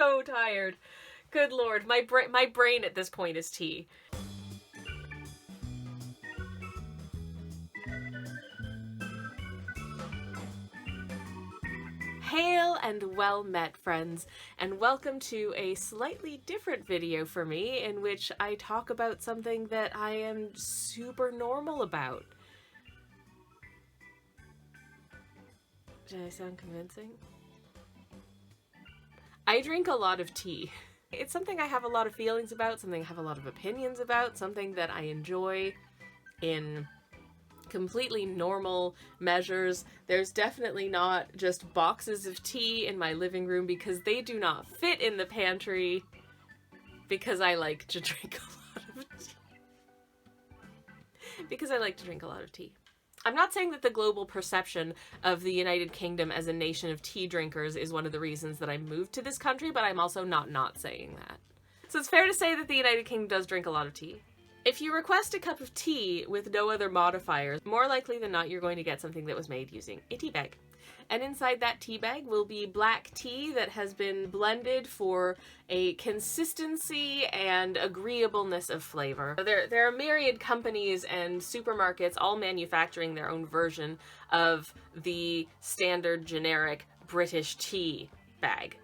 so tired. Good lord, my brain at this point is tea. Hail and well met, friends, and welcome to a slightly different video for me in which I talk about something that I am super normal about. Did I sound convincing? I drink a lot of tea. It's something I have a lot of feelings about, something I have a lot of opinions about, something that I enjoy in completely normal measures. There's definitely not just boxes of tea in my living room because they do not fit in the pantry because I like to drink a lot of tea. I'm not saying that the global perception of the United Kingdom as a nation of tea drinkers is one of the reasons that I moved to this country, but I'm also not saying that. So it's fair to say that the United Kingdom does drink a lot of tea. If you request a cup of tea with no other modifiers, more likely than not you're going to get something that was made using a tea bag. And inside that tea bag will be black tea that has been blended for a consistency and agreeableness of flavor. There are myriad companies and supermarkets all manufacturing their own version of the standard generic British tea bag.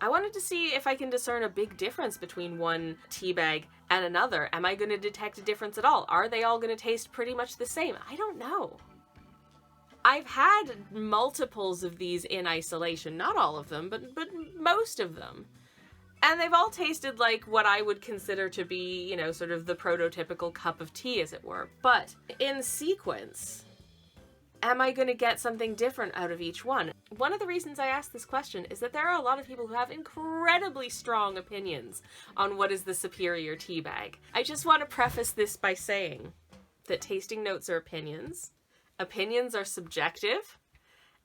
I wanted to see if I can discern a big difference between one tea bag and another. Am I going to detect a difference at all? Are they all going to taste pretty much the same? I don't know. I've had multiples of these in isolation. Not all of them, but most of them. And they've all tasted like what I would consider to be, you know, sort of the prototypical cup of tea, as it were. But in sequence, am I going to get something different out of each one? One of the reasons I ask this question is that there are a lot of people who have incredibly strong opinions on what is the superior tea bag. I just want to preface this by saying that tasting notes are opinions. Opinions are subjective.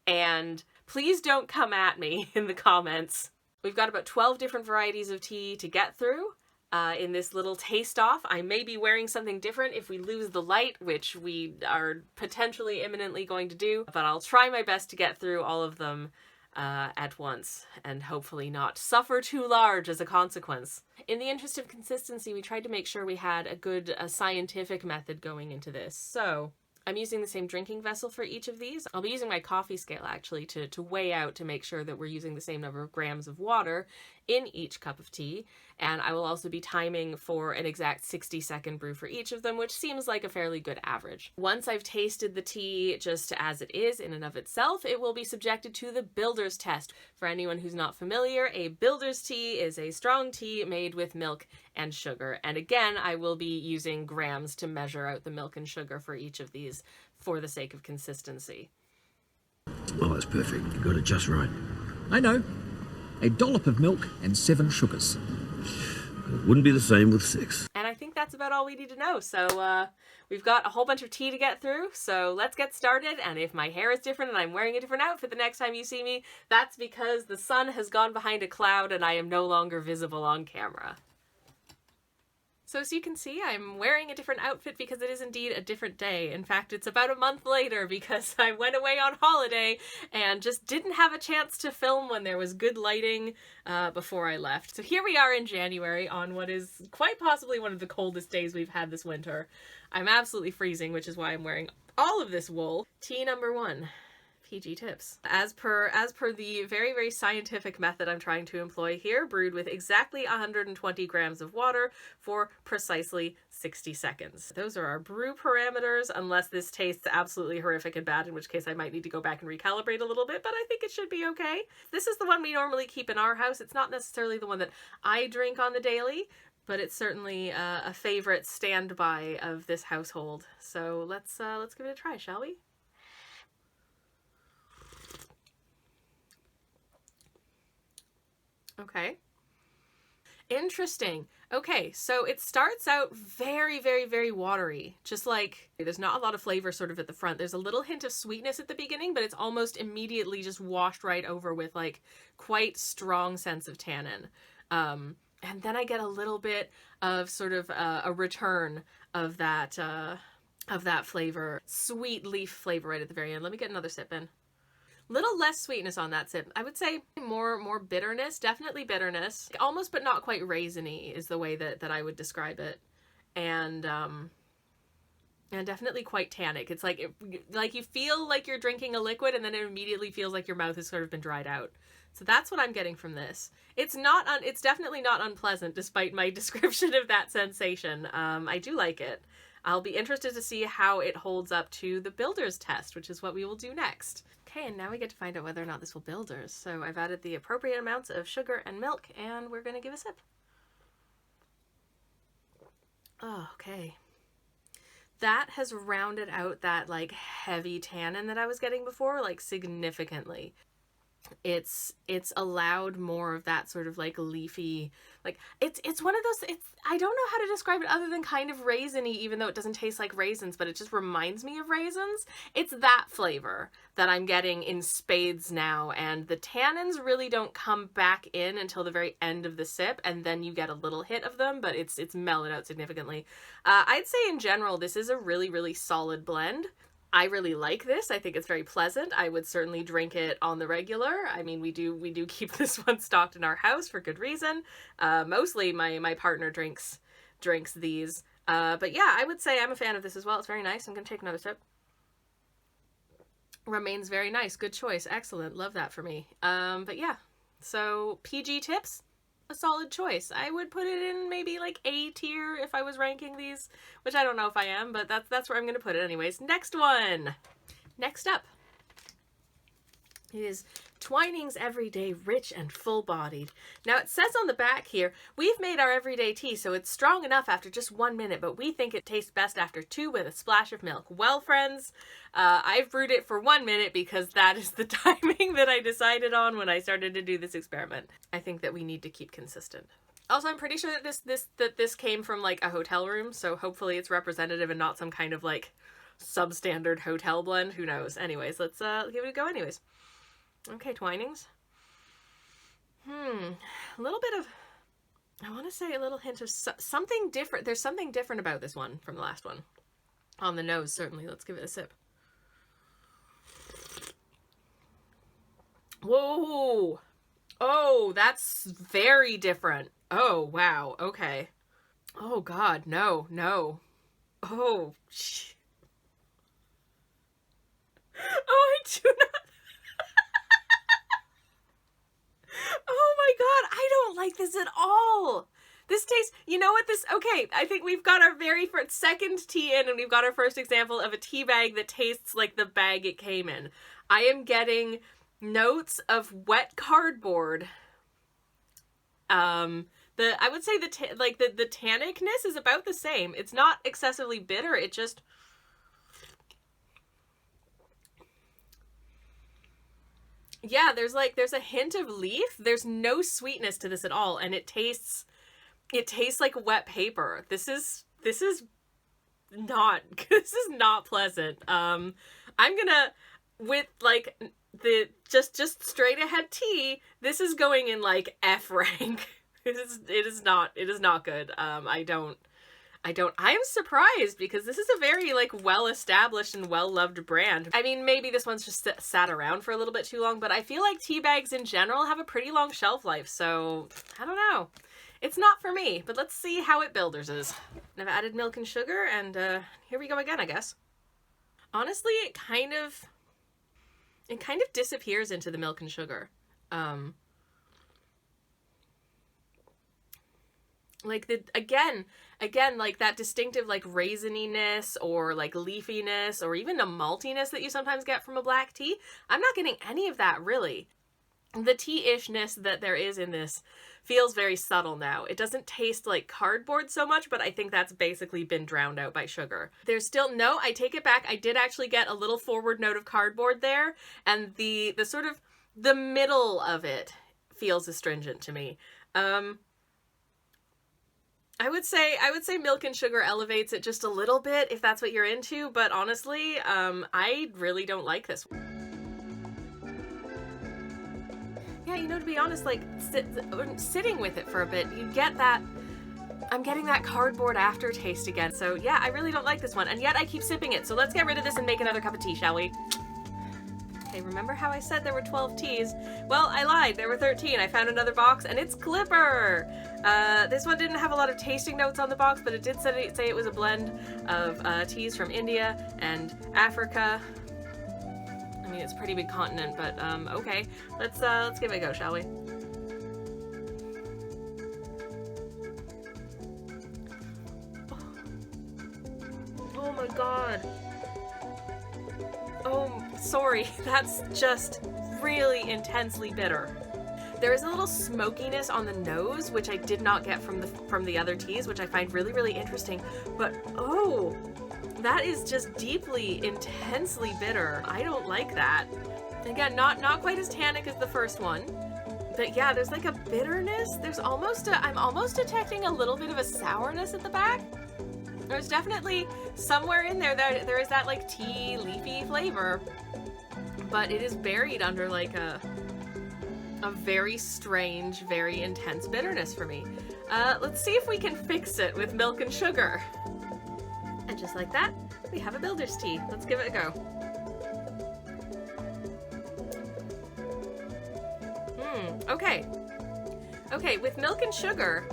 And please don't come at me in the comments. We've got about 12 different varieties of tea to get through. In this little taste-off. I may be wearing something different if we lose the light, which we are potentially imminently going to do, but I'll try my best to get through all of them at once, and hopefully not suffer too large as a consequence. In the interest of consistency, we tried to make sure we had a good scientific method going into this. So I'm using the same drinking vessel for each of these. I'll be using my coffee scale actually to weigh out to make sure that we're using the same number of grams of water in each cup of tea. And I will also be timing for an exact 60-second brew for each of them, which seems like a fairly good average. Once I've tasted the tea just as it is in and of itself, it will be subjected to the builder's test. For anyone who's not familiar, a builder's tea is a strong tea made with milk and sugar. And again, I will be using grams to measure out the milk and sugar for each of these for the sake of consistency. Oh, that's perfect. You got it just right. I know. A dollop of milk and 7 sugars. It wouldn't be the same with 6. And I think that's about all we need to know. So we've got a whole bunch of tea to get through, so let's get started. And if my hair is different and I'm wearing a different outfit the next time you see me, that's because the sun has gone behind a cloud and I am no longer visible on camera. So as you can see, I'm wearing a different outfit because it is indeed a different day. In fact, it's about a month later because I went away on holiday and just didn't have a chance to film when there was good lighting before I left. So here we are in January on what is quite possibly one of the coldest days we've had this winter. I'm absolutely freezing, which is why I'm wearing all of this wool. Tea number 1. PG tips. As per the very, very scientific method I'm trying to employ here, brewed with exactly 120 grams of water for precisely 60 seconds. Those are our brew parameters, unless this tastes absolutely horrific and bad, in which case I might need to go back and recalibrate a little bit, but I think it should be okay. This is the one we normally keep in our house. It's not necessarily the one that I drink on the daily, but it's certainly a favorite standby of this household. So let's give it a try, shall we? Okay. Interesting. Okay, so it starts out very, very, very watery. Just like, there's not a lot of flavor sort of at the front. There's a little hint of sweetness at the beginning, but it's almost immediately just washed right over with like quite strong sense of tannin. And then I get a little bit of sort of a return of that flavor, sweet leaf flavor right at the very end. Let me get another sip in. Little less sweetness on that sip. I would say more bitterness, definitely bitterness. Almost but not quite raisiny is the way that I would describe it. And definitely quite tannic. It's like you feel like you're drinking a liquid and then it immediately feels like your mouth has sort of been dried out. So that's what I'm getting from this. It's definitely not unpleasant despite my description of that sensation. I do like it. I'll be interested to see how it holds up to the builder's test, which is what we will do next. Okay, and now we get to find out whether or not this will builders. So I've added the appropriate amounts of sugar and milk, and we're going to give a sip. Oh, okay. That has rounded out that like heavy tannin that I was getting before, like significantly. It's allowed more of that sort of like leafy, like it's one of those, I don't know how to describe it other than kind of raisiny, even though it doesn't taste like raisins, but it just reminds me of raisins. It's that flavor that I'm getting in spades now, and the tannins really don't come back in until the very end of the sip, and then you get a little hit of them, but it's mellowed out significantly. I'd say in general this is a really, really solid blend. I really like this. I think it's very pleasant. I would certainly drink it on the regular. I mean, we do keep this one stocked in our house for good reason. Mostly my partner drinks these. But yeah, I would say I'm a fan of this as well. It's very nice. I'm going to take another sip. Remains very nice. Good choice. Excellent. Love that for me. But yeah, so PG tips. A solid choice. I would put it in maybe like A tier if I was ranking these, which I don't know if I am, but that's where I'm going to put it anyways. Next one. Next up is Twinings Everyday Rich and Full-Bodied. Now it says on the back here, we've made our everyday tea so it's strong enough after just 1 minute, but we think it tastes best after 2 with a splash of milk. Well, friends, I've brewed it for 1 minute because that is the timing that I decided on when I started to do this experiment. I think that we need to keep consistent. Also, I'm pretty sure that this came from like a hotel room, so hopefully it's representative and not some kind of like substandard hotel blend. Who knows? Anyways, let's give it a go anyways. Okay, Twinings. A little bit of, I want to say a little hint of something different. There's something different about this one from the last one. On the nose, certainly. Let's give it a sip. Whoa! Oh, that's very different. Oh, wow. Okay. Oh, God. No. Oh, shit. Oh, I do not. Oh my God, I don't like this at all. This tastes, you know what this, okay, I think we've got our very first, second tea in, and we've got our first example of a tea bag that tastes like the bag it came in. I am getting notes of wet cardboard. I would say the tannicness is about the same. It's not excessively bitter, it just, yeah, there's a hint of leaf. There's no sweetness to this at all, and it tastes like wet paper. This is not pleasant. I'm gonna, with like the just straight ahead tea, this is going in like F rank. It is not good. I am surprised because this is a very like well-established and well-loved brand. I mean, maybe this one's just sat around for a little bit too long, but I feel like tea bags in general have a pretty long shelf life, so I don't know. It's not for me, but let's see how it builders is. I've added milk and sugar, and here we go again, I guess. Honestly, it kind of disappears into the milk and sugar. Like again, like that distinctive like raisininess or like leafiness or even a maltiness that you sometimes get from a black tea. I'm not getting any of that really. The tea-ishness that there is in this feels very subtle now. It doesn't taste like cardboard so much, but I think that's basically been drowned out by sugar. There's still, no, I take it back. I did actually get a little forward note of cardboard there, and the sort of the middle of it feels astringent to me. I would say milk and sugar elevates it just a little bit if that's what you're into, but honestly, I really don't like this one. Yeah, you know, to be honest, like sitting with it for a bit, you get that, I'm getting that cardboard aftertaste again. So yeah, I really don't like this one, and yet I keep sipping it. So let's get rid of this and make another cup of tea, shall we? Okay, remember how I said there were 12 teas? Well, I lied. There were 13. I found another box, and it's Clipper! This one didn't have a lot of tasting notes on the box, but it did say it was a blend of teas from India and Africa. I mean, it's a pretty big continent, but okay. Let's give it a go, shall we? Oh my god. Oh, sorry. That's just really intensely bitter. There is a little smokiness on the nose, which I did not get from the other teas, which I find really, really interesting. But oh, that is just deeply, intensely bitter. I don't like that. Again, not quite as tannic as the first one. But yeah, there's like a bitterness. I'm almost detecting a little bit of a sourness at the back. There's definitely somewhere in there is that like tea leafy flavor, but it is buried under like a very strange, very intense bitterness for me. Let's see if we can fix it with milk and sugar. And just like that, we have a builder's tea. Let's give it a go. Okay. Okay, with milk and sugar,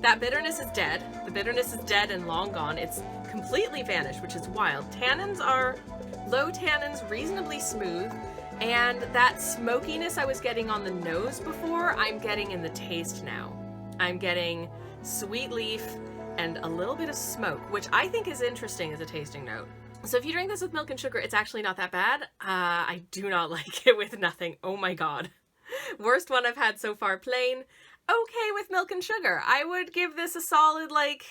that bitterness is dead. The bitterness is dead and long gone. It's completely vanished, which is wild. Tannins are low tannins, reasonably smooth, and that smokiness I was getting on the nose before, I'm getting in the taste now. I'm getting sweet leaf and a little bit of smoke, which I think is interesting as a tasting note. So if you drink this with milk and sugar, it's actually not that bad. I do not like it with nothing. Oh my god. Worst one I've had so far, plain. Okay with milk and sugar. I would give this a solid like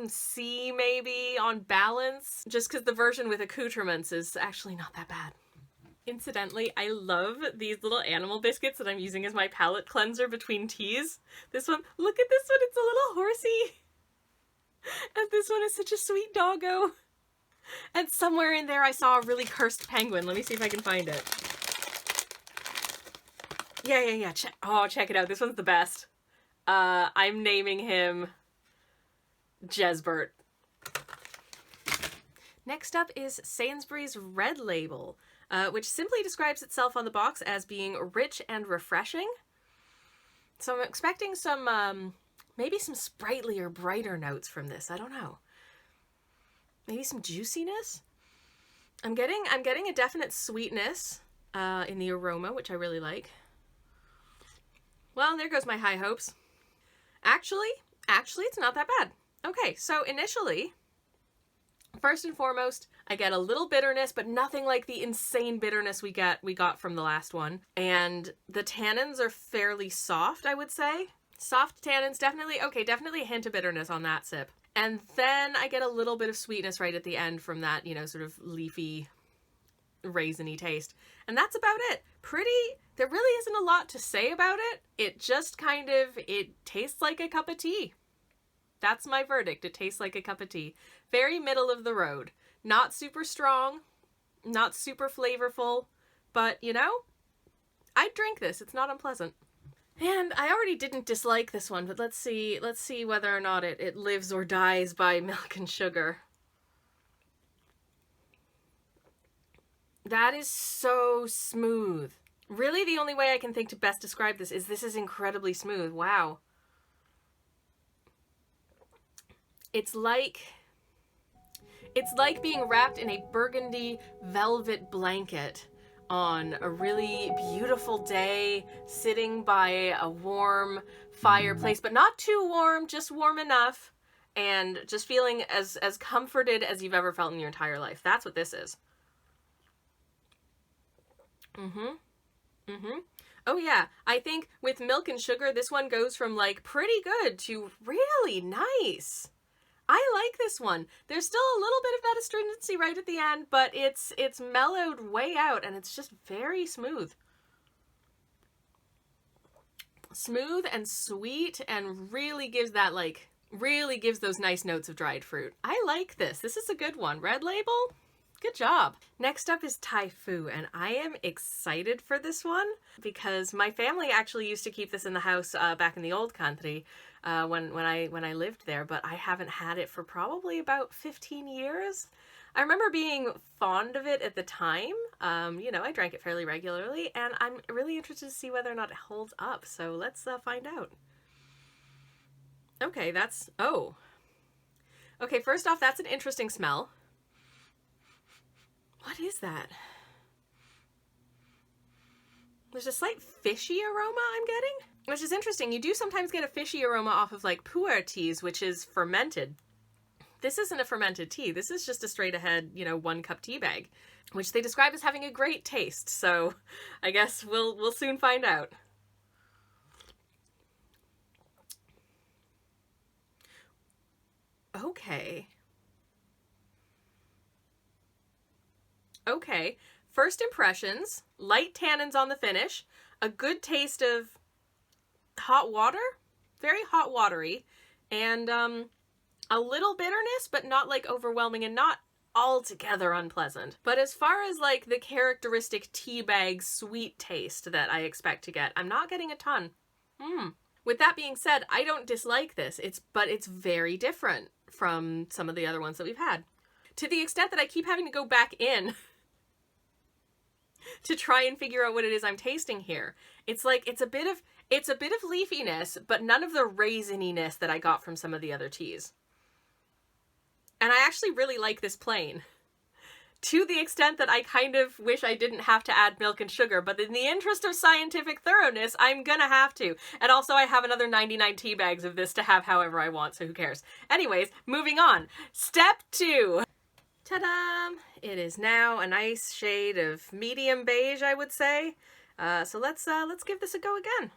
C maybe on balance, just because the version with accoutrements is actually not that bad. Incidentally, I love these little animal biscuits that I'm using as my palate cleanser between teas. This one, look at this one, it's a little horsey. And this one is such a sweet doggo. And somewhere in there I saw a really cursed penguin. Let me see if I can find it. Yeah. Check it out. This one's the best. I'm naming him Jesbert. Next up is Sainsburys Red Label, which simply describes itself on the box as being rich and refreshing. So I'm expecting some, maybe some sprightly or brighter notes from this. I don't know. Maybe some juiciness? I'm getting a definite sweetness in the aroma, which I really like. Well, there goes my high hopes. Actually, it's not that bad. Okay, so initially, first and foremost, I get a little bitterness, but nothing like the insane bitterness we got from the last one. And the tannins are fairly soft, I would say. Soft tannins, definitely a hint of bitterness on that sip. And then I get a little bit of sweetness right at the end from that, sort of leafy, raisiny taste. And that's about it. There really isn't a lot to say about it. It just it tastes like a cup of tea. That's my verdict. It tastes like a cup of tea. Very middle of the road. Not super strong, not super flavorful, but I'd drink this. It's not unpleasant. And I already didn't dislike this one, but let's see whether or not it lives or dies by milk and sugar. That is so smooth. Really, the only way I can think to best describe this is incredibly smooth. Wow. It's like being wrapped in a burgundy velvet blanket on a really beautiful day, sitting by a warm fireplace, but not too warm, just warm enough, and just feeling as comforted as you've ever felt in your entire life. That's what this is. Oh yeah, I think with milk and sugar, this one goes from like pretty good to really nice. I like this one. There's still a little bit of that astringency right at the end, but it's mellowed way out and it's just very smooth. Smooth and sweet and really gives those nice notes of dried fruit. I like this. This is a good one. Red Label? Good job. Next up is Tyfu, and I am excited for this one because my family actually used to keep this in the house back in the old country when I lived there, but I haven't had it for probably about 15 years. I remember being fond of it at the time, You know, I drank it fairly regularly, and I'm really interested to see whether or not it holds up. So let's find out. Okay, oh. Okay, first off, that's an interesting smell. What is that? There's a slight fishy aroma I'm getting, which is interesting. You do sometimes get a fishy aroma off of like pu'er teas, which is fermented. This isn't a fermented tea. This is just a straight ahead, you know, 1 cup tea bag, which they describe as having a great taste. So I guess we'll soon find out. Okay. Okay. First impressions, light tannins on the finish, a good taste of hot water, very hot watery, and a little bitterness, but not like overwhelming and not altogether unpleasant. But as far as like the characteristic tea bag sweet taste that I expect to get, I'm not getting a ton. With that being said, I don't dislike this, but it's very different from some of the other ones that we've had. To the extent that I keep having to go back in to try and figure out what it is I'm tasting here. It's like, it's a bit of leafiness, but none of the raisininess that I got from some of the other teas. And I actually really like this plain. To the extent that I kind of wish I didn't have to add milk and sugar, but in the interest of scientific thoroughness, I'm gonna have to. And also I have another 99 tea bags of this to have however I want, so who cares? Anyways, moving on. Step 2. Ta-da! It is now a nice shade of medium beige, I would say. So let's give this a go again.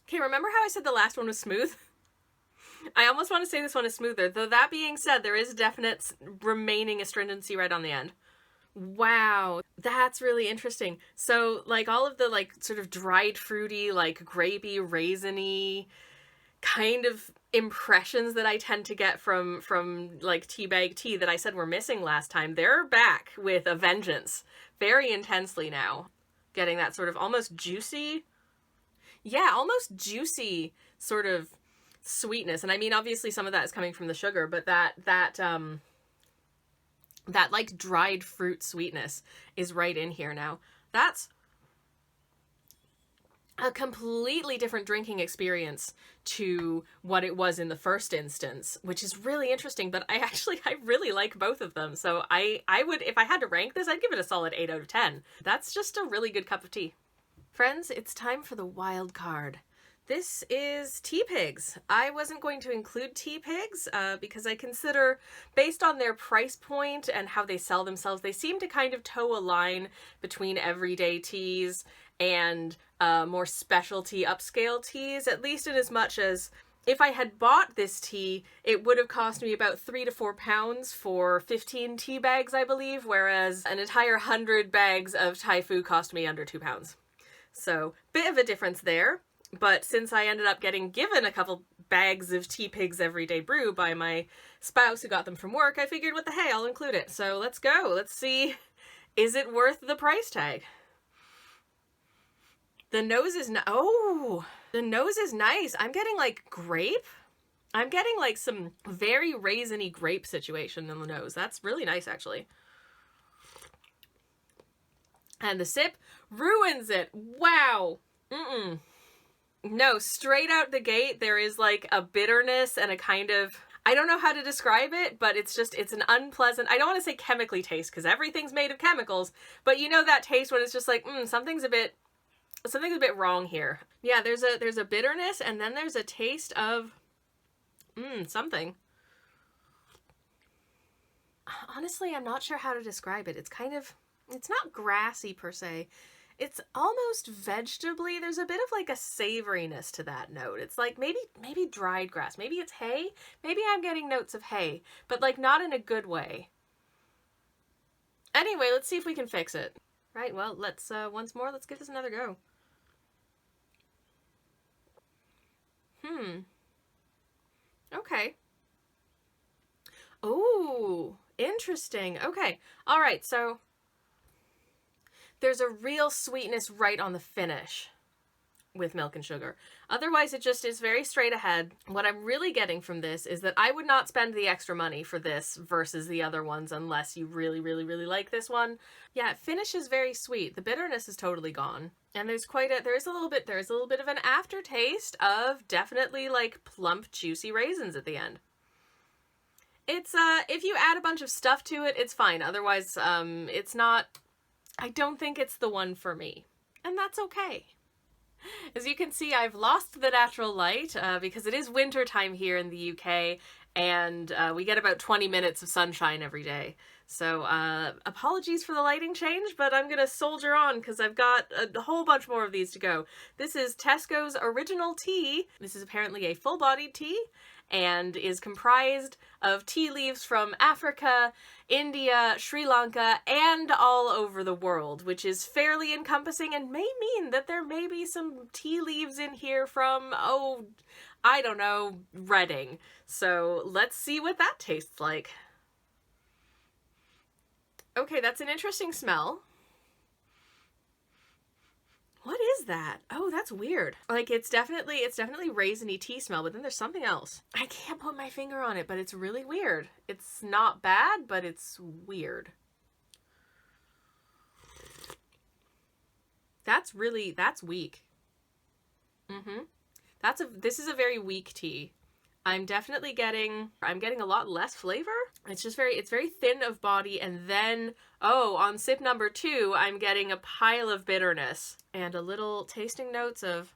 Okay, remember how I said the last one was smooth? I almost want to say this one is smoother, though that being said, there is definite remaining astringency right on the end. Wow, that's really interesting. So, like, all of the, like, sort of dried fruity, like, grapey, raisiny kind of impressions that I tend to get from like, teabag tea that I said were missing last time, they're back with a vengeance. Very intensely now. Getting that sort of almost juicy, yeah, almost juicy sort of sweetness. And I mean, obviously some of that is coming from the sugar, but that like dried fruit sweetness is right in here now. That's a completely different drinking experience to what it was in the first instance, which is really interesting, but I really like both of them. So I would, if I had to rank this, I'd give it a solid 8 out of 10. That's just a really good cup of tea. Friends, it's time for the wild card. This is tea pigs. I wasn't going to include tea pigs because I consider, based on their price point and how they sell themselves, they seem to kind of toe a line between everyday teas and more specialty upscale teas, at least in as much as if I had bought this tea, it would have cost me about £3 to £4 for 15 tea bags, I believe, whereas an entire 100 bags of Tyfu cost me under £2. So, bit of a difference there. But since I ended up getting given a couple bags of tea pigs everyday brew by my spouse who got them from work, I figured, what the hey, I'll include it. So let's go. Let's see, is it worth the price tag? The nose is the nose is nice. I'm getting like grape. I'm getting like some very raisiny grape situation in the nose. That's really nice, actually. And the sip ruins it. Wow. No, straight out the gate, there is like a bitterness and a kind of, I don't know how to describe it, but it's an unpleasant, I don't want to say chemically taste because everything's made of chemicals, but you know that taste when it's just like, something's a bit wrong here. Yeah, there's a bitterness and then there's a taste of, something. Honestly, I'm not sure how to describe it. It's it's not grassy per se. It's almost vegetably. There's a bit of like a savoriness to that note. It's like maybe dried grass. Maybe it's hay. Maybe I'm getting notes of hay, but like not in a good way. Anyway, let's see if we can fix it. Right, well, let's once more, let's give this another go. Okay. Oh, interesting. Okay. All right, so there's a real sweetness right on the finish. with milk and sugar. Otherwise, it just is very straight ahead. What I'm really getting from this is that I would not spend the extra money for this versus the other ones unless you really, really, really like this one. Yeah, it finishes very sweet. The bitterness is totally gone. And there is a little bit of an aftertaste of definitely like plump, juicy raisins at the end. It's, if you add a bunch of stuff to it, it's fine. Otherwise, it's not, I don't think it's the one for me. And that's okay. As you can see, I've lost the natural light because it is winter time here in the UK, and we get about 20 minutes of sunshine every day. So apologies for the lighting change, but I'm going to soldier on because I've got a whole bunch more of these to go. This is Tesco's Original Tea. This is apparently a full-bodied tea and is comprised of tea leaves from Africa, India, Sri Lanka, and all over the world, which is fairly encompassing and may mean that there may be some tea leaves in here from, oh, I don't know, Reading. So let's see what that tastes like. Okay, that's an interesting smell. What is that? Oh, that's weird. Like, it's definitely raisiny tea smell, but then there's something else. I can't put my finger on it, but it's really weird. It's not bad, but it's weird. That's weak. This is a very weak tea. I'm getting a lot less flavor. It's very thin of body, and then, oh, on sip number 2, I'm getting a pile of bitterness and a little tasting notes of,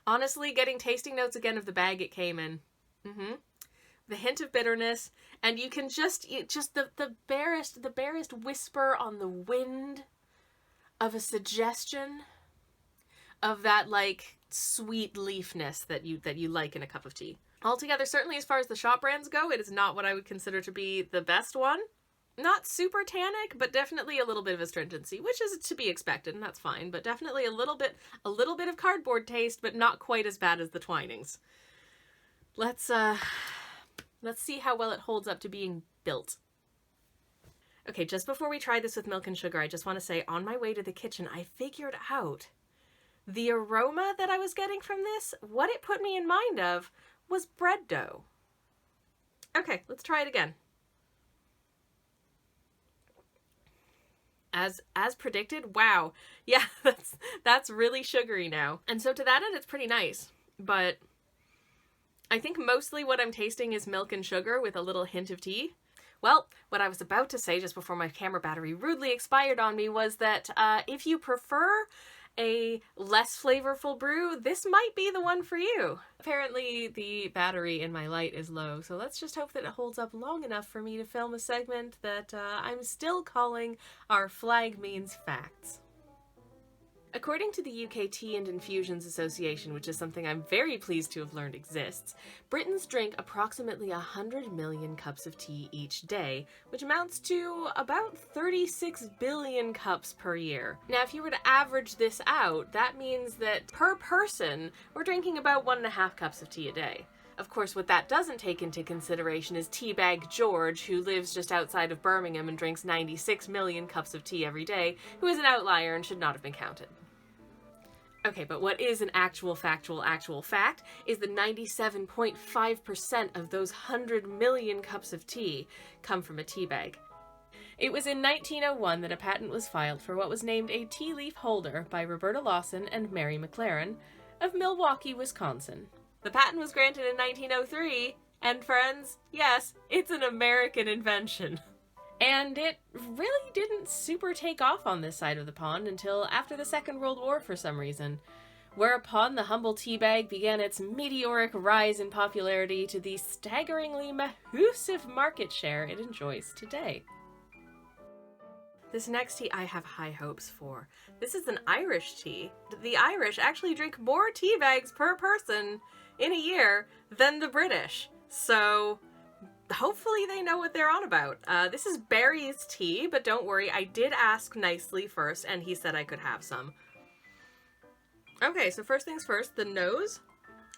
honestly, getting tasting notes again of the bag it came in. The hint of bitterness, and you can just the barest whisper on the wind of a suggestion of that, like, sweet leafness that you like in a cup of tea. Altogether, certainly as far as the shop brands go, it is not what I would consider to be the best one. Not super tannic, but definitely a little bit of astringency, which is to be expected, and that's fine. But definitely a little bit of cardboard taste, but not quite as bad as the Twinings. Let's see how well it holds up to being built. Okay, just before we try this with milk and sugar, I just want to say, on my way to the kitchen, I figured out the aroma that I was getting from this, what it put me in mind of, was bread dough. Okay, let's try it again. As predicted, wow. Yeah, that's really sugary now. And so to that end, it's pretty nice. But I think mostly what I'm tasting is milk and sugar with a little hint of tea. Well, what I was about to say just before my camera battery rudely expired on me was that if you prefer a less flavorful brew, this might be the one for you. Apparently the battery in my light is low, so let's just hope that it holds up long enough for me to film a segment that I'm still calling our Flag Means Facts. According to the UK Tea and Infusions Association, which is something I'm very pleased to have learned exists, Britons drink approximately 100 million cups of tea each day, which amounts to about 36 billion cups per year. Now, if you were to average this out, that means that per person, we're drinking about 1.5 cups of tea a day. Of course, what that doesn't take into consideration is Teabag George, who lives just outside of Birmingham and drinks 96 million cups of tea every day, who is an outlier and should not have been counted. Okay, but what is an actual fact is that 97.5% of those 100 million cups of tea come from a tea bag. It was in 1901 that a patent was filed for what was named a tea leaf holder by Roberta Lawson and Mary McLaren of Milwaukee, Wisconsin. The patent was granted in 1903, and friends, yes, it's an American invention. And it really didn't super take off on this side of the pond until after the Second World War for some reason, whereupon the humble tea bag began its meteoric rise in popularity to the staggeringly massive market share it enjoys today. This next tea I have high hopes for. This is an Irish tea. The Irish actually drink more tea bags per person in a year than the British, so hopefully they know what they're on about. This is Barry's tea, but don't worry, I did ask nicely first, and he said I could have some. Okay, so first things first, the nose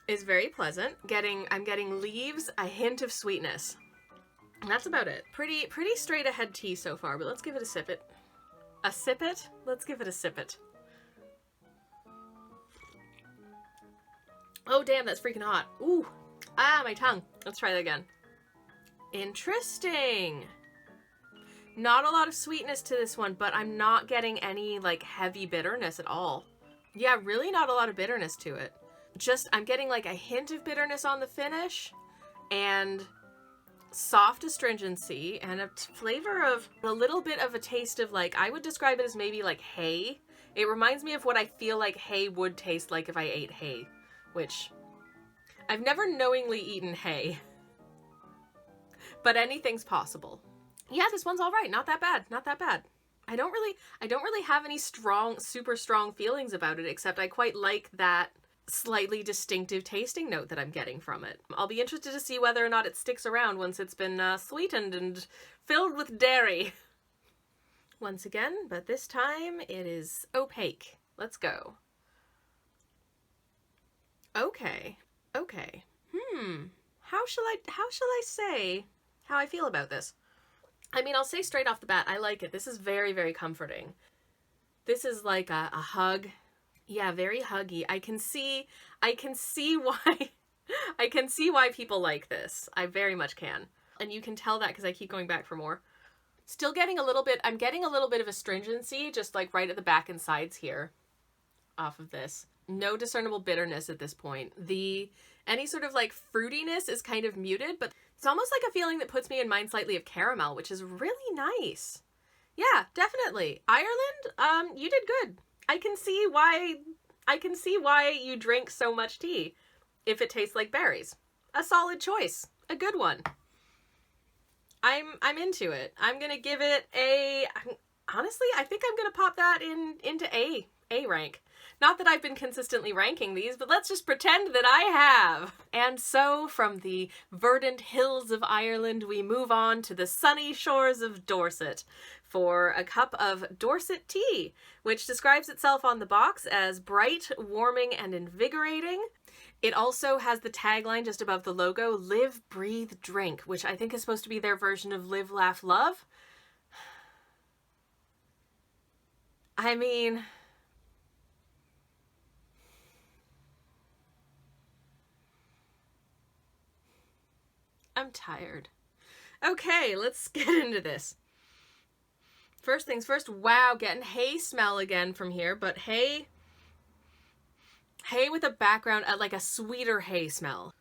is very pleasant. I'm getting leaves, a hint of sweetness. And that's about it. Pretty straight ahead tea so far, but let's give it a sip it. A sip it? Let's give it a sip it. Oh, damn, that's freaking hot. Ooh. Ah, my tongue. Let's try that again. Interesting. Not a lot of sweetness to this one, but I'm not getting any, like, heavy bitterness at all. Yeah, really not a lot of bitterness to it. Just, I'm getting, like, a hint of bitterness on the finish, and soft astringency, and a flavor of a little bit of a taste of, like, I would describe it as maybe, like, hay. It reminds me of what I feel like hay would taste like if I ate hay, which I've never knowingly eaten hay, but anything's possible. Yeah, this one's all right. Not that bad. Not that bad. I don't really have any super strong feelings about it, except I quite like that slightly distinctive tasting note that I'm getting from it. I'll be interested to see whether or not it sticks around once it's been sweetened and filled with dairy. Once again, but this time it is opaque. Let's go. Okay. Okay. How shall I say how I feel about this? I mean, I'll say straight off the bat, I like it. This is very, very comforting. This is like a hug. Yeah, very huggy. I can see why I can see why people like this. I very much can. And you can tell that because I keep going back for more. Still getting a little bit, I'm getting a little bit of astringency, just like right at the back and sides here off of this. No discernible bitterness at this point. Any sort of like fruitiness is kind of muted, but it's almost like a feeling that puts me in mind slightly of caramel, which is really nice. Yeah, definitely. Ireland, you did good. I can see why you drink so much tea if it tastes like berries. A solid choice. A good one. I'm into it. I'm gonna give it honestly, I think I'm gonna pop that into A rank. Not that I've been consistently ranking these, but let's just pretend that I have. And so, from the verdant hills of Ireland, we move on to the sunny shores of Dorset for a cup of Dorset Tea, which describes itself on the box as bright, warming, and invigorating. It also has the tagline just above the logo, live, breathe, drink, which I think is supposed to be their version of live, laugh, love. I mean, I'm tired. Okay, let's get into this. First things first, wow, getting hay smell again from here, but hay with a background, like a sweeter hay smell.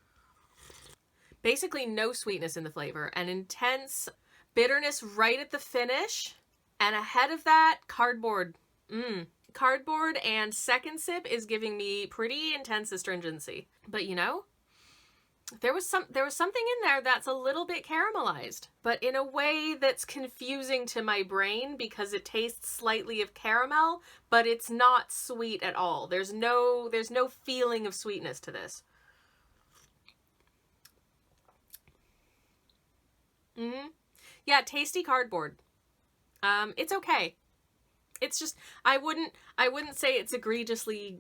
Basically no sweetness in the flavor, and intense bitterness right at the finish, and ahead of that, cardboard. Cardboard, and second sip is giving me pretty intense astringency. But you know, there was something in there that's a little bit caramelized, but in a way that's confusing to my brain because it tastes slightly of caramel, but it's not sweet at all. There's no feeling of sweetness to this. Yeah, tasty cardboard. It's okay. It's just, I wouldn't say it's egregiously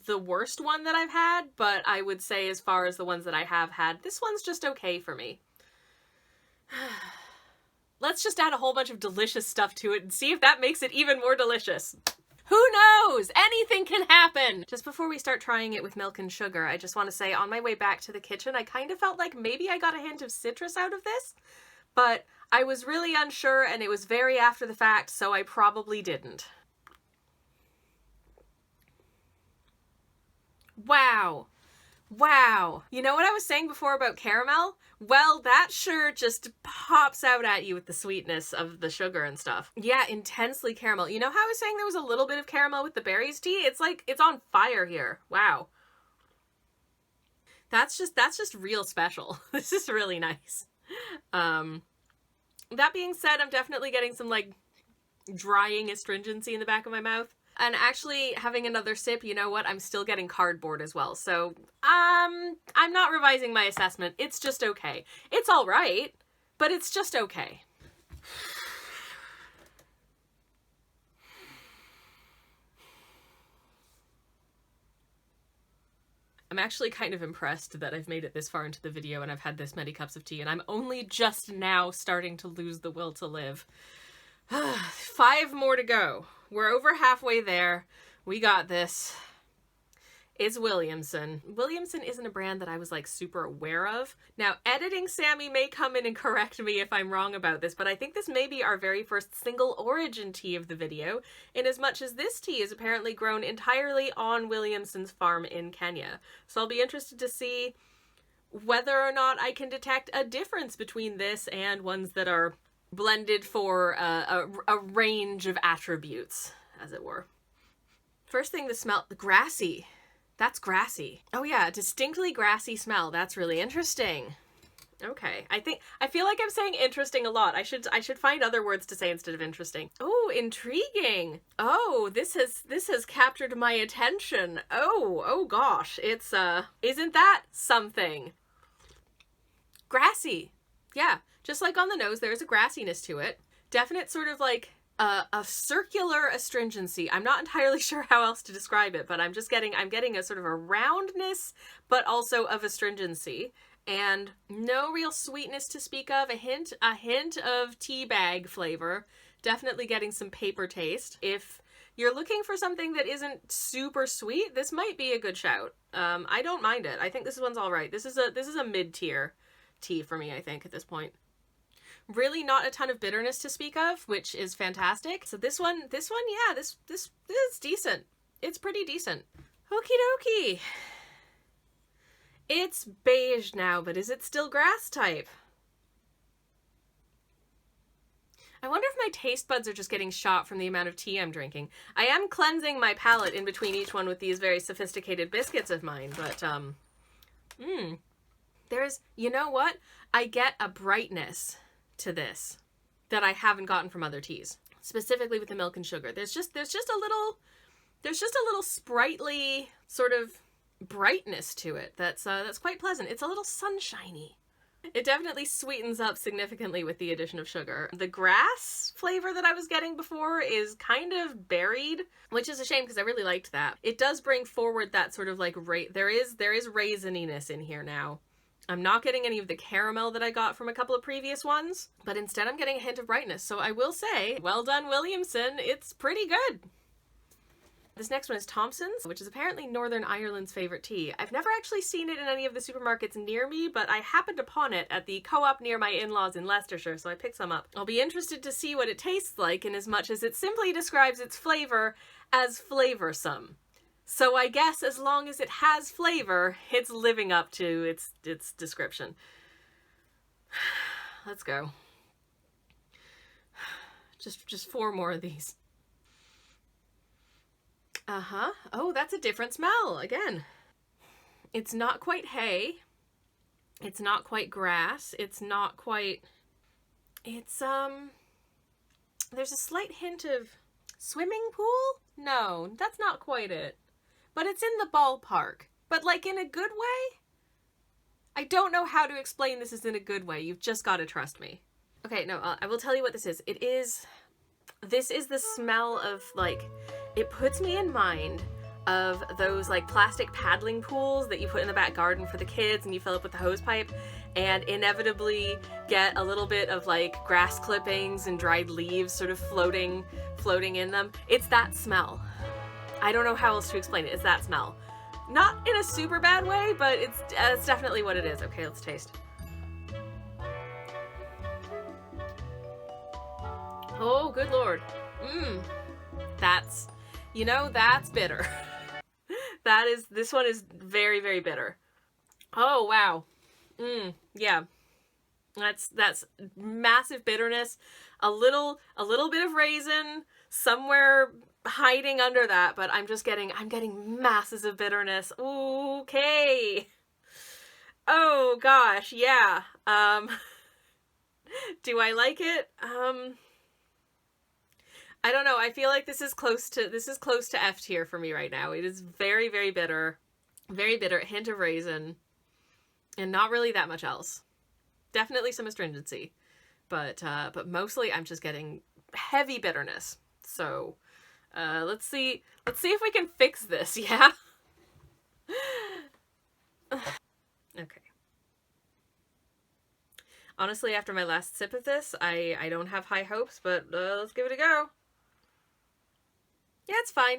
the worst one that I've had, but I would say as far as the ones that I have had, this one's just okay for me. Let's just add a whole bunch of delicious stuff to it and see if that makes it even more delicious. Who knows? Anything can happen! Just before we start trying it with milk and sugar, I just want to say on my way back to the kitchen, I kind of felt like maybe I got a hint of citrus out of this, but I was really unsure and it was very after the fact, so I probably didn't. Wow. Wow. You know what I was saying before about caramel? Well, that sure just pops out at you with the sweetness of the sugar and stuff. Yeah, intensely caramel. You know how I was saying there was a little bit of caramel with the berries tea? It's like, it's on fire here. Wow. That's just real special. This is really nice. That being said, I'm definitely getting some like drying astringency in the back of my mouth. And actually, having another sip, you know what? I'm still getting cardboard as well. So, I'm not revising my assessment. It's just okay. It's all right, but it's just okay. I'm actually kind of impressed that I've made it this far into the video and I've had this many cups of tea, and I'm only just now starting to lose the will to live. 5 more to go. We're over halfway there. We got this. is Williamson. Williamson isn't a brand that I was like super aware of. Now, editing Sammy may come in and correct me if I'm wrong about this, but I think this may be our very first single origin tea of the video, in as much as this tea is apparently grown entirely on Williamson's farm in Kenya. So I'll be interested to see whether or not I can detect a difference between this and ones that are blended for a range of attributes, as it were. First thing to smell, grassy. That's grassy. Oh yeah, distinctly grassy smell. That's really interesting. Okay, I feel like I'm saying interesting a lot. I should find other words to say instead of interesting. Oh, intriguing. Oh, this has captured my attention. Oh gosh, it's isn't that something? Grassy. Yeah, just like on the nose, there's a grassiness to it. Definite sort of like a circular astringency. I'm not entirely sure how else to describe it, but I'm getting a sort of a roundness, but also of astringency, and no real sweetness to speak of. A hint of teabag flavor. Definitely getting some paper taste. If you're looking for something that isn't super sweet, this might be a good shout. I don't mind it. I think this one's all right. This is a mid-tier tea for me, I think, at this point. Really not a ton of bitterness to speak of, which is fantastic. So this one, yeah, this is decent. It's pretty decent. Okie dokie. It's beige now, but is it still grass type? I wonder if my taste buds are just getting shot from the amount of tea I'm drinking. I am cleansing my palate in between each one with these very sophisticated biscuits of mine, but, there's, you know what? I get a brightness to this that I haven't gotten from other teas, specifically with the milk and sugar. There's just a little sprightly sort of brightness to it that's quite pleasant. It's a little sunshiny. It definitely sweetens up significantly with the addition of sugar. The grass flavor that I was getting before is kind of buried, which is a shame because I really liked that. It does bring forward that sort of like there is raisininess in here now. I'm not getting any of the caramel that I got from a couple of previous ones, but instead I'm getting a hint of brightness. So I will say, well done, Williamson. It's pretty good. This next one is Thompsons, which is apparently Northern Ireland's favorite tea. I've never actually seen it in any of the supermarkets near me, but I happened upon it at the co-op near my in-laws in Leicestershire, so I picked some up. I'll be interested to see what it tastes like, in as much as it simply describes its flavor as flavorsome. So I guess as long as it has flavor, it's living up to its description. Let's go. Just 4 more of these. Uh-huh. Oh, that's a different smell again. It's not quite hay. It's not quite grass. It's not quite... It's, there's a slight hint of swimming pool? No, that's not quite it. But it's in the ballpark. But like in a good way? I don't know how to explain this is in a good way. You've just got to trust me. Okay, no, I will tell you what this is. This is the smell of, like, it puts me in mind of those like plastic paddling pools that you put in the back garden for the kids and you fill up with the hose pipe and inevitably get a little bit of like grass clippings and dried leaves sort of floating in them. It's that smell. I don't know how else to explain it. It's that smell. Not in a super bad way, but it's definitely what it is. Okay, let's taste. Oh, good Lord. That's bitter. This one is very, very bitter. Oh, wow. Yeah. That's massive bitterness. A little bit of raisin somewhere hiding under that, but I'm getting masses of bitterness. Okay. Oh gosh, yeah. Do I like it? I don't know. I feel like this is close to F tier for me right now. It is very, very bitter. Very bitter. A hint of raisin. And not really that much else. Definitely some astringency. But mostly I'm just getting heavy bitterness. So let's see if we can fix this, yeah? Okay. Honestly, after my last sip of this, I don't have high hopes, but let's give it a go. Yeah, it's fine.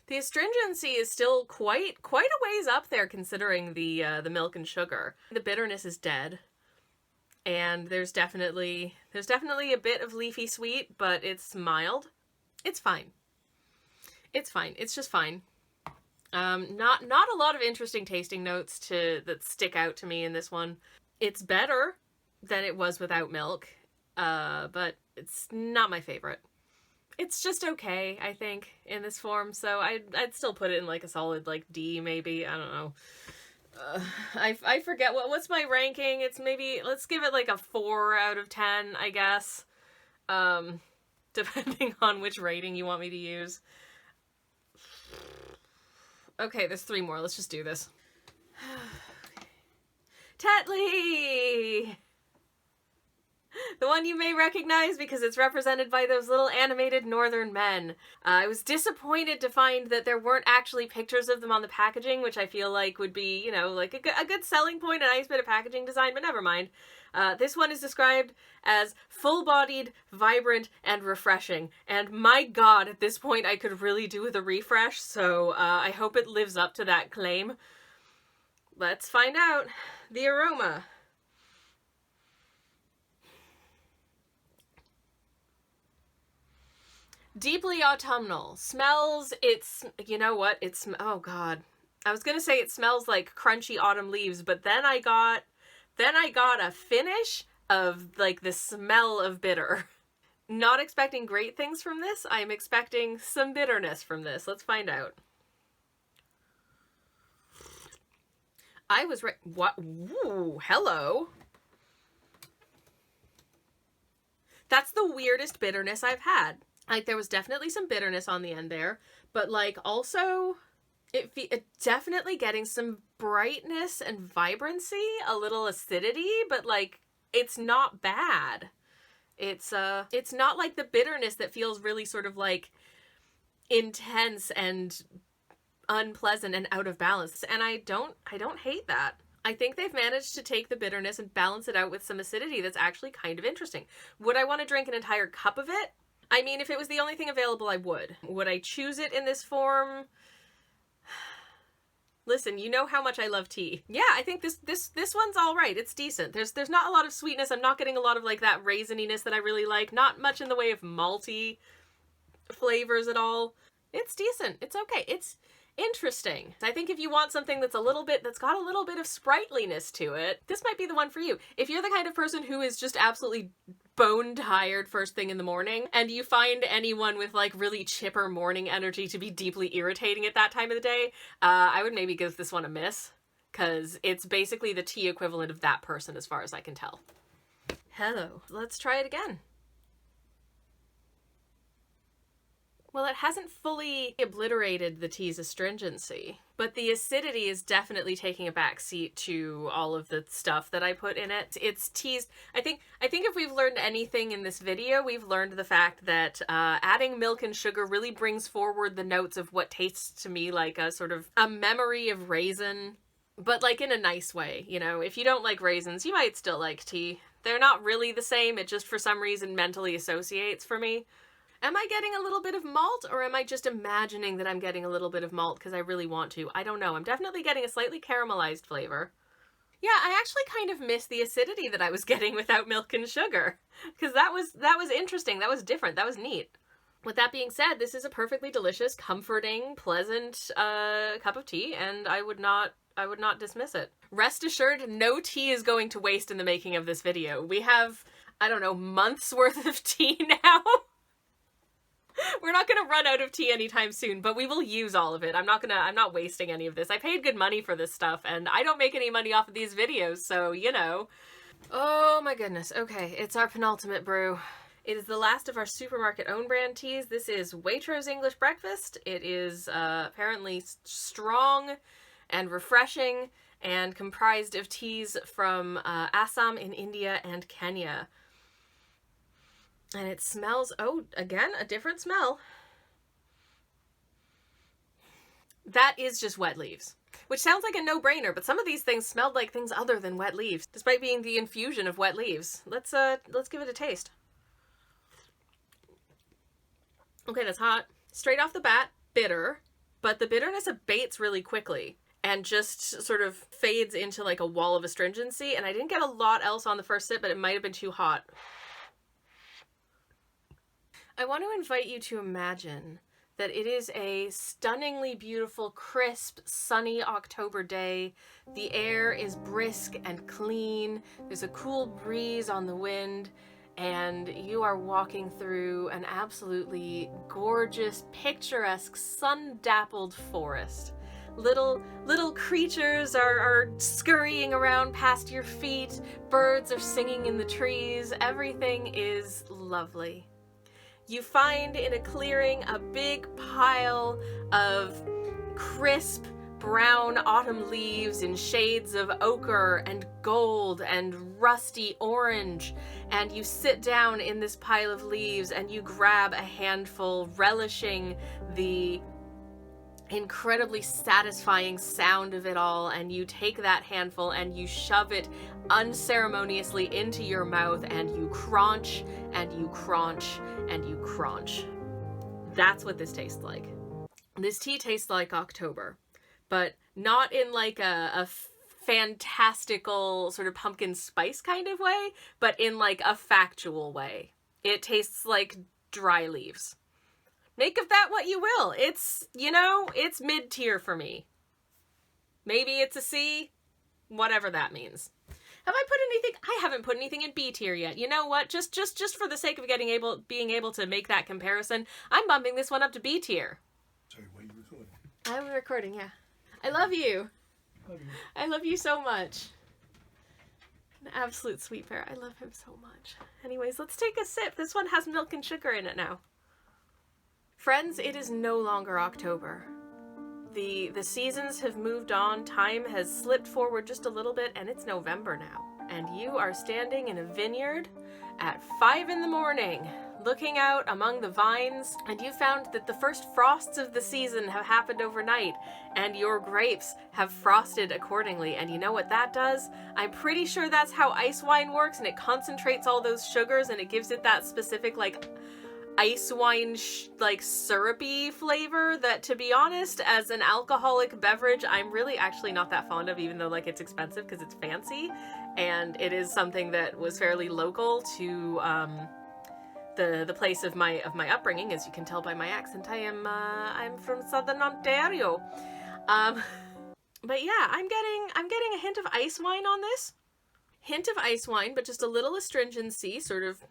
The astringency is still quite a ways up there considering the milk and sugar. The bitterness is dead. And there's definitely a bit of leafy sweet, but it's mild. It's fine. It's fine. It's just fine. Not a lot of interesting tasting notes that stick out to me in this one. It's better than it was without milk, but it's not my favorite. It's just okay, I think, in this form, so I'd still put it in like a solid like D maybe. I don't know. I forget what's my ranking. It's maybe, let's give it like a 4 out of 10, I guess. Depending on which rating you want me to use. Okay, there's 3 more. Let's just do this. Tetley! The one you may recognize because it's represented by those little animated northern men. I was disappointed to find that there weren't actually pictures of them on the packaging, which I feel like would be, you know, like a good selling point, a nice bit of packaging design, but never mind. This one is described as full-bodied, vibrant, and refreshing. And my god, at this point I could really do with a refresh, so I hope it lives up to that claim. Let's find out. The aroma. Deeply autumnal. Smells, you know what? Oh god. I was gonna say it smells like crunchy autumn leaves, but then I got a finish of like the smell of bitter. Not expecting great things from this. I'm expecting some bitterness from this. Let's find out. I was right. What? Ooh, hello. That's the weirdest bitterness I've had. Like, there was definitely some bitterness on the end there, but, like, also, it definitely getting some brightness and vibrancy, a little acidity, but, like, it's not bad. It's not like the bitterness that feels really sort of, like, intense and unpleasant and out of balance, and I don't hate that. I think they've managed to take the bitterness and balance it out with some acidity that's actually kind of interesting. Would I want to drink an entire cup of it? I mean, if it was the only thing available, I would. Would I choose it in this form? Listen, you know how much I love tea. Yeah, I think this one's all right. It's decent. There's not a lot of sweetness. I'm not getting a lot of like that raisininess that I really like. Not much in the way of malty flavors at all. It's decent. It's okay. It's interesting. I think if you want something that's got a little bit of sprightliness to it, this might be the one for you. If you're the kind of person who is just absolutely bone tired first thing in the morning, and you find anyone with like really chipper morning energy to be deeply irritating at that time of the day, I would maybe give this one a miss, because it's basically the tea equivalent of that person as far as I can tell. Hello. Let's try it again. Well, it hasn't fully obliterated the tea's astringency, but the acidity is definitely taking a backseat to all of the stuff that I put in it. It's teas. I think if we've learned anything in this video, we've learned the fact that adding milk and sugar really brings forward the notes of what tastes to me like a sort of a memory of raisin, but like in a nice way. You know, if you don't like raisins, you might still like tea. They're not really the same. It just for some reason mentally associates for me. Am I getting a little bit of malt, or am I just imagining that I'm getting a little bit of malt because I really want to? I don't know. I'm definitely getting a slightly caramelized flavor. Yeah, I actually kind of miss the acidity that I was getting without milk and sugar, because that was interesting. That was different. That was neat. With that being said, this is a perfectly delicious, comforting, pleasant cup of tea, and I would not dismiss it. Rest assured, no tea is going to waste in the making of this video. We have, I don't know, months worth of tea now. We're not going to run out of tea anytime soon, but we will use all of it. I'm not wasting any of this. I paid good money for this stuff, and I don't make any money off of these videos, so, you know. Oh my goodness. Okay, it's our penultimate brew. It is the last of our supermarket own brand teas. This is Waitrose English Breakfast. It is apparently strong and refreshing and comprised of teas from Assam in India and Kenya. And it smells, oh, again, a different smell. That is just wet leaves, which sounds like a no-brainer, but some of these things smelled like things other than wet leaves, despite being the infusion of wet leaves. Let's give it a taste. Okay, that's hot. Straight off the bat, bitter, but the bitterness abates really quickly and just sort of fades into like a wall of astringency. And I didn't get a lot else on the first sip, but it might have been too hot. I want to invite you to imagine that it is a stunningly beautiful, crisp, sunny October day. The air is brisk and clean. There's a cool breeze on the wind, and you are walking through an absolutely gorgeous, picturesque, sun-dappled forest. Little creatures are scurrying around past your feet. Birds are singing in the trees. Everything is lovely. You find in a clearing a big pile of crisp brown autumn leaves in shades of ochre and gold and rusty orange, and you sit down in this pile of leaves and you grab a handful, relishing the incredibly satisfying sound of it all, and you take that handful and you shove it unceremoniously into your mouth, and you crunch and you crunch and you crunch. That's what this tastes like. This tea tastes like October, but not in like a fantastical sort of pumpkin spice kind of way, but in like a factual way. It tastes like dry leaves. Make of that what you will. It's, you know, it's mid-tier for me. Maybe it's a C, whatever that means. Have I put anything? I haven't put anything in B tier yet. You know what? Just for the sake of being able to make that comparison, I'm bumping this one up to B tier. Sorry, why are you recording? I'm recording, yeah. I love you. I love you so much. An absolute sweet bear. I love him so much. Anyways, let's take a sip. This one has milk and sugar in it now. Friends, it is no longer October. The seasons have moved on, time has slipped forward just a little bit, and it's November now. And you are standing in a vineyard at 5 in the morning, looking out among the vines, and you found that the first frosts of the season have happened overnight, and your grapes have frosted accordingly. And you know what that does? I'm pretty sure that's how ice wine works, and it concentrates all those sugars, and it gives it that specific, like, ice wine like syrupy flavor that, to be honest, as an alcoholic beverage, I'm really actually not that fond of, even though like it's expensive because it's fancy, and it is something that was fairly local to the place of my upbringing. As you can tell by my accent, I'm from Southern Ontario. But yeah, I'm getting a hint of ice wine on this. Hint of ice wine, but just a little astringency sort of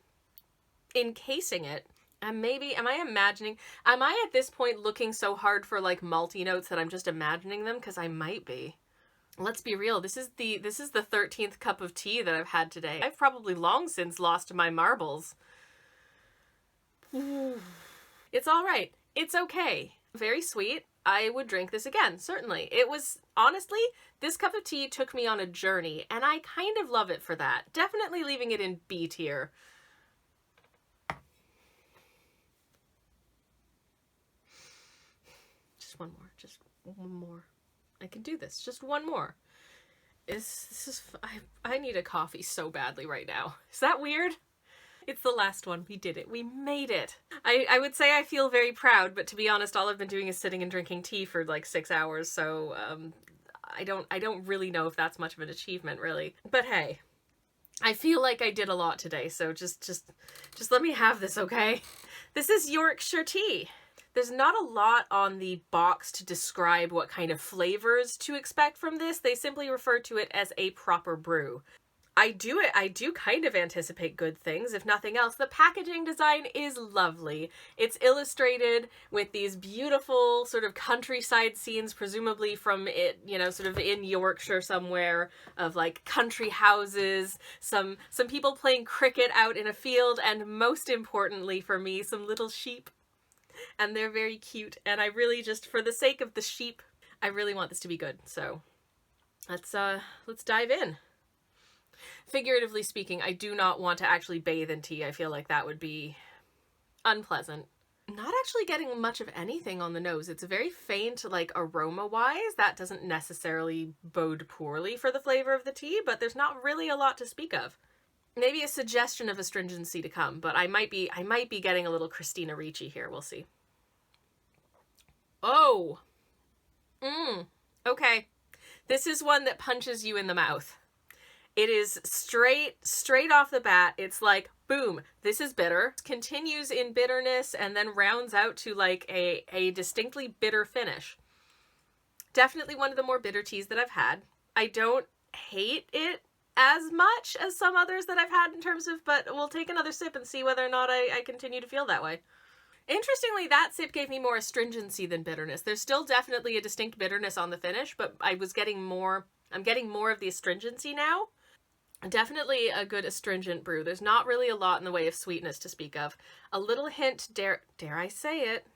encasing it. And maybe, am I at this point looking so hard for like malty notes that I'm just imagining them? Because I might be. Let's be real, this is the 13th cup of tea that I've had today. I've probably long since lost my marbles. It's alright. It's okay. Very sweet. I would drink this again, certainly. It was, honestly, this cup of tea took me on a journey, and I kind of love it for that. Definitely leaving it in B tier. Just one more. I can do this. Just one more. I need a coffee so badly right now. Is that weird? It's the last one. We did it. We made it. I would say I feel very proud, but to be honest, all I've been doing is sitting and drinking tea for like 6 hours, so I don't really know if that's much of an achievement, really. But hey, I feel like I did a lot today, so just let me have this, okay? This is Yorkshire Tea. There's not a lot on the box to describe what kind of flavors to expect from this. They simply refer to it as a proper brew. I do kind of anticipate good things, if nothing else. The packaging design is lovely. It's illustrated with these beautiful sort of countryside scenes, presumably from it, you know, sort of in Yorkshire somewhere, of like country houses, some people playing cricket out in a field, and most importantly for me, some little sheep. And they're very cute, and I really just, for the sake of the sheep, I really want this to be good. So let's dive in. Figuratively speaking, I do not want to actually bathe in tea. I feel like that would be unpleasant. Not actually getting much of anything on the nose. It's very faint, like aroma-wise. That doesn't necessarily bode poorly for the flavor of the tea, but there's not really a lot to speak of. Maybe a suggestion of astringency to come, but I might be getting a little Christina Ricci here. We'll see. Oh, Okay. This is one that punches you in the mouth. It is straight off the bat. It's like, boom, this is bitter. It continues in bitterness and then rounds out to like a distinctly bitter finish. Definitely one of the more bitter teas that I've had. I don't hate it as much as some others that I've had in terms of, but we'll take another sip and see whether or not I continue to feel that way. Interestingly, that sip gave me more astringency than bitterness. There's still definitely a distinct bitterness on the finish, but I'm getting more of the astringency now. Definitely a good astringent brew. There's not really a lot in the way of sweetness to speak of. A little hint, dare I say it,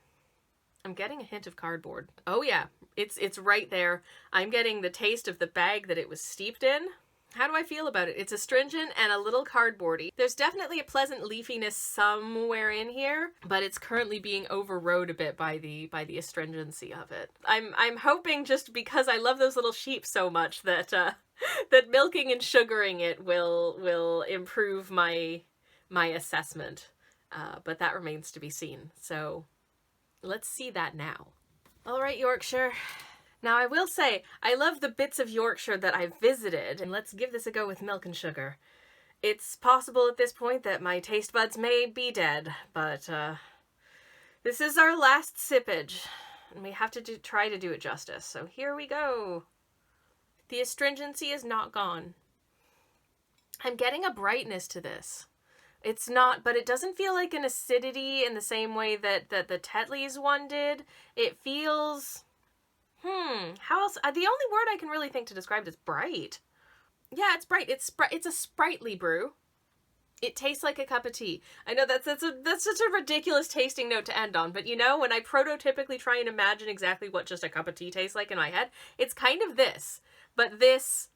I'm getting a hint of cardboard. Oh yeah, it's right there. I'm getting the taste of the bag that it was steeped in. How do I feel about it? It's astringent and a little cardboardy. There's definitely a pleasant leafiness somewhere in here, but it's currently being overrode a bit by the astringency of it. I'm hoping, just because I love those little sheep so much, that that milking and sugaring it will improve my assessment. But that remains to be seen. So let's see that now. All right, Yorkshire. Now, I will say, I love the bits of Yorkshire that I've visited, and let's give this a go with milk and sugar. It's possible at this point that my taste buds may be dead, but this is our last sippage, and we have to try to do it justice. So here we go. The astringency is not gone. I'm getting a brightness to this. It's not, but it doesn't feel like an acidity in the same way that the Tetley's one did. It feels... how else? The only word I can really think to describe it is bright. Yeah, it's bright. It's a sprightly brew. It tastes like a cup of tea. I know that's such a ridiculous tasting note to end on, but you know, when I prototypically try and imagine exactly what just a cup of tea tastes like in my head, it's kind of this. But this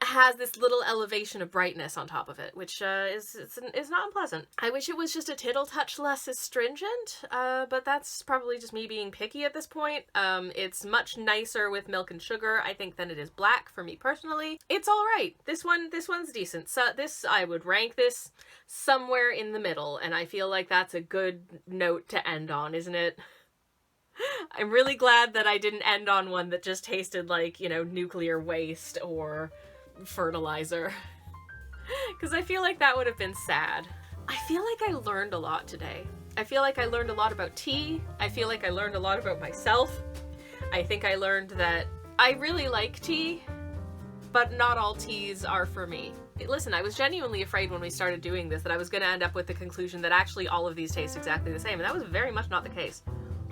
has this little elevation of brightness on top of it, which is not unpleasant. I wish it was just a tittle touch less astringent, but that's probably just me being picky at this point. It's much nicer with milk and sugar, I think, than it is black for me personally. It's all right. This one's decent. So I would rank this somewhere in the middle, and I feel like that's a good note to end on, isn't it? I'm really glad that I didn't end on one that just tasted like, you know, nuclear waste or fertilizer, because I feel like that would have been sad. I feel like I learned a lot today. I feel like I learned a lot about tea. I feel like I learned a lot about myself. I think I learned that I really like tea, but not all teas are for me. Listen, I was genuinely afraid when we started doing this that I was going to end up with the conclusion that actually all of these taste exactly the same, and that was very much not the case.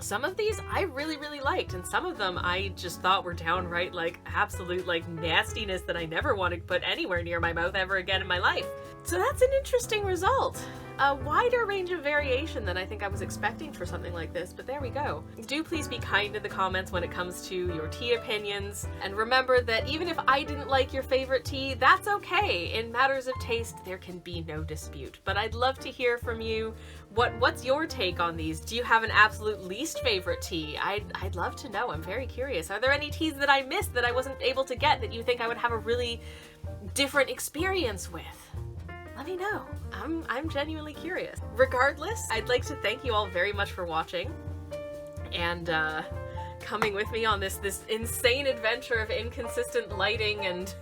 Some of these I really, really liked, and some of them I just thought were downright, like, absolute, like, nastiness that I never want to put anywhere near my mouth ever again in my life. So that's an interesting result. A wider range of variation than I think I was expecting for something like this, but there we go. Do please be kind in the comments when it comes to your tea opinions, and remember that even if I didn't like your favorite tea, that's okay. In matters of taste, there can be no dispute. But I'd love to hear from you. What's your take on these? Do you have an absolute least favorite tea? I'd love to know. I'm very curious. Are there any teas that I missed that I wasn't able to get that you think I would have a really different experience with? Let me know. I'm genuinely curious. Regardless, I'd like to thank you all very much for watching and coming with me on this insane adventure of inconsistent lighting and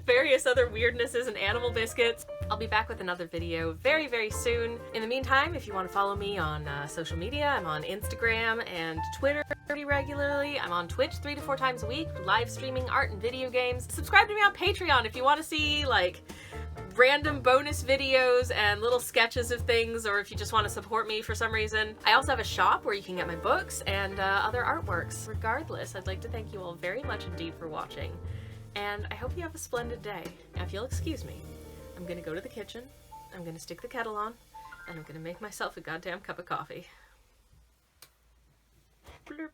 various other weirdnesses and animal biscuits. I'll be back with another video very, very soon. In the meantime, if you want to follow me on social media, I'm on Instagram and Twitter pretty regularly. I'm on Twitch 3 to 4 times a week, live streaming art and video games. Subscribe to me on Patreon if you want to see, like, random bonus videos and little sketches of things, or if you just want to support me for some reason. I also have a shop where you can get my books and other artworks. Regardless, I'd like to thank you all very much indeed for watching, and I hope you have a splendid day. Now, if you'll excuse me, I'm gonna go to the kitchen, I'm gonna stick the kettle on, and I'm gonna make myself a goddamn cup of coffee. Blurp.